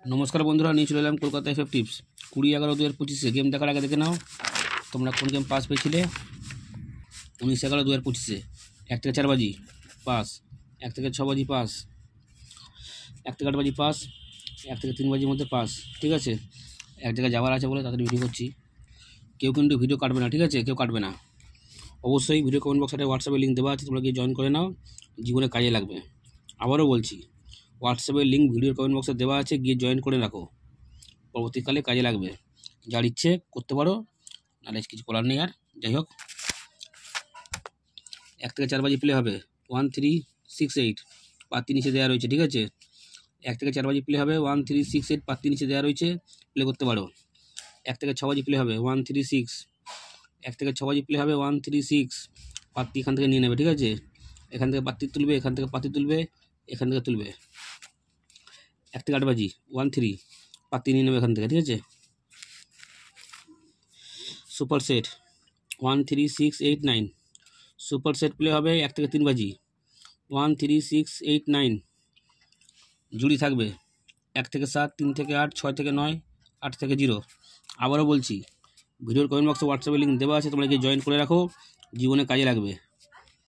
নমস্কার বন্ধুরা, নিয়ে চলে এলাম কলকাতা এফএফ টিপস 20/11/2025 গেম দেখার আগে দেখে নাও তোমরা কোন গেম পাস পেয়েছিলে। 19/11/2025 1 থেকে 4 বাজি পাস, 1 থেকে 6 বাজি পাস, 1 থেকে 8 বাজি পাস, 1 থেকে 3 বাজির মধ্যে পাস। ঠিক আছে, এক জায়গায় যাওয়ার আছে বলে তাদের ভিডিও করছি। কেউ কিন্তু ভিডিও কাটবে না, ঠিক আছে, কেউ কাটবে না। অবশ্যই ভিডিও কমেন্ট বক্সে হোয়াটসঅ্যাপে লিঙ্ক দেওয়া আছে, তোমরা গিয়ে জয়েন করে নাও, জীবনে কাজে লাগবে। আবারও বলছি, হোয়াটসঅ্যাপের লিঙ্ক ভিডিওর কমেন্ট বক্সে দেওয়া আছে, গিয়ে জয়েন করে রাখো, পরবর্তীকালে কাজে লাগবে। যার ইচ্ছে করতে পারো, নাহলে কিছু করার নেই। আর যাই হোক, 1 থেকে 4 বাজি প্লে হবে 1368 পাত্তি নিচে দেওয়া রয়েছে। ঠিক আছে, 1 থেকে 4 বাজি প্লে হবে 1368 পাত্তি নিচে দেওয়া রয়েছে, প্লে করতে পারো। 1 থেকে 6 বাজি প্লে হবে 136, 1 থেকে 6 বাজি প্লে হবে 136 পাত্তি এখান থেকে নিয়ে নেবে। ঠিক আছে, এখান থেকে পাত্তি তুলবে, এখান থেকে পাত্তি তুলবে, এখান থেকে তুলবে। 1 থেকে 8 বাজি 13 পাত্তি নিয়ে নেবে এখান থেকে। ঠিক আছে, super set 13689 super set play হবে 1 থেকে 3 বাজি 13689। জুড়ি থাকবে 1 থেকে 7, 3 থেকে 8, 6 থেকে 9, 8 থেকে 0। আবারও বলছি, ভিডিওর কমেন্ট বক্সে হোয়াটসঅ্যাপে লিঙ্ক দেওয়া আছে, তোমরা গিয়ে জয়েন করে রাখো, জীবনে কাজে লাগবে।